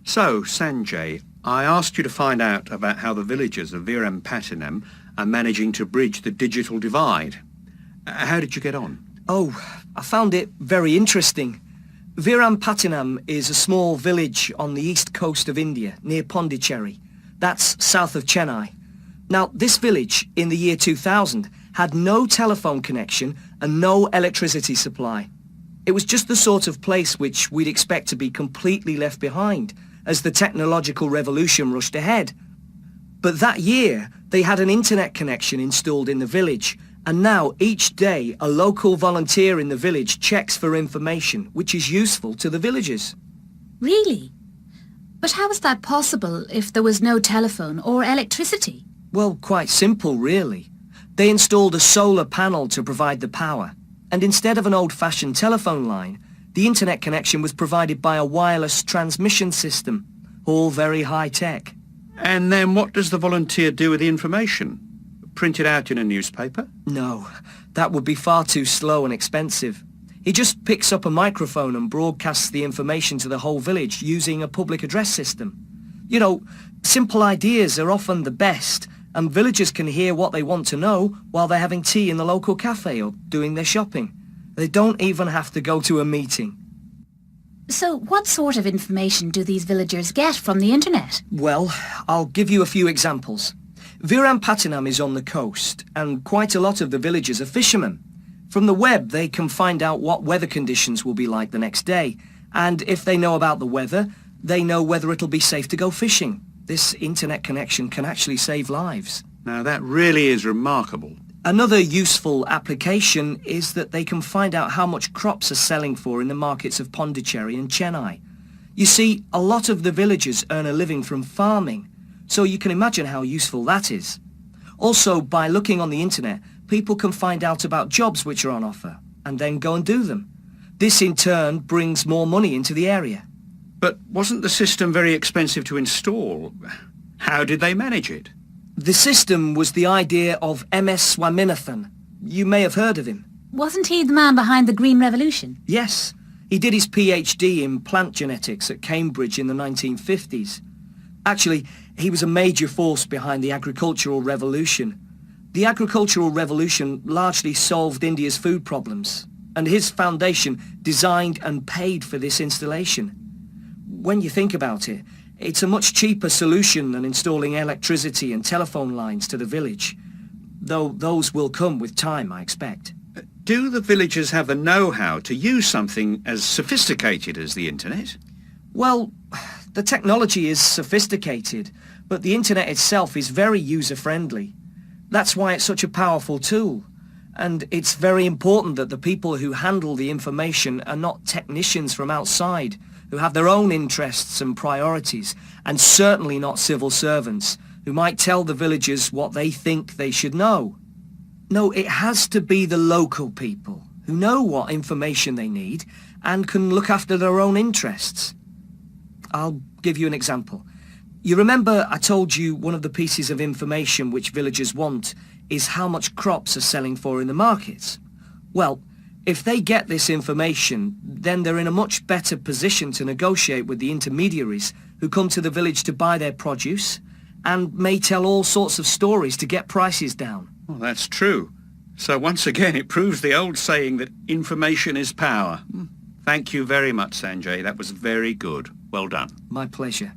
So, Sanjay, I asked you to find out about how the villagers of Virampattinam are managing to bridge the digital divide. How did you get on? Oh, I found it very interesting. Virampattinam is a small village on the east coast of India, near Pondicherry. That's south of Chennai. Now, this village, in the year 2000, had no telephone connection and no electricity supply. It was just the sort of place which we'd expect to be completely left behind as the technological revolution rushed ahead. But that year, they had an internet connection installed in the village, and now each day a local volunteer in the village checks for information which is useful to the villagers. Really? But how was that possible if there was no telephone or electricity? Well, quite simple, really. They installed a solar panel to provide the power, and instead of an old-fashioned telephone line, the internet connection was provided by a wireless transmission system, all very high-tech. And then what does the volunteer do with the information? Print it out in a newspaper? No, that would be far too slow and expensive. He just picks up a microphone and broadcasts the information to the whole village using a public address system. You know, simple ideas are often the best, and villagers can hear what they want to know while they're having tea in the local cafe or doing their shopping. They don't even have to go to a meeting. So what sort of information do these villagers get from the internet? Well, I'll give you a few examples. Virampattinam is on the coast, and quite a lot of the villagers are fishermen. From the web, they can find out what weather conditions will be like the next day, and if they know about the weather, they know whether it'll be safe to go fishing. This internet connection can actually save lives. Now that really is remarkable. Another useful application is that they can find out how much crops are selling for in the markets of Pondicherry and Chennai. You see, a lot of the villagers earn a living from farming, so you can imagine how useful that is. Also, by looking on the internet, people can find out about jobs which are on offer, and then go and do them. This in turn brings more money into the area. But wasn't the system very expensive to install? How did they manage it? The system was the idea of M.S. Swaminathan. You may have heard of him. Wasn't he the man behind the Green Revolution? Yes. He did his PhD in plant genetics at Cambridge in the 1950s. Actually, he was a major force behind the agricultural revolution. The agricultural revolution largely solved India's food problems, and his foundation designed and paid for this installation. When you think about it, it's a much cheaper solution than installing electricity and telephone lines to the village, though those will come with time, I expect. Do the villagers have the know-how to use something as sophisticated as the internet? Well, the technology is sophisticated, but the internet itself is very user-friendly. That's why it's such a powerful tool. And it's very important that the people who handle the information are not technicians from outside, who have their own interests and priorities, and certainly not civil servants, who might tell the villagers what they think they should know. No, it has to be the local people, who know what information they need, and can look after their own interests. I'll give you an example. You remember I told you one of the pieces of information which villagers want is how much crops are selling for in the markets? Well, if they get this information, then they're in a much better position to negotiate with the intermediaries who come to the village to buy their produce, and may tell all sorts of stories to get prices down. Well, that's true. So once again, it proves the old saying that information is power. Thank you very much, Sanjay. That was very good. Well done. My pleasure.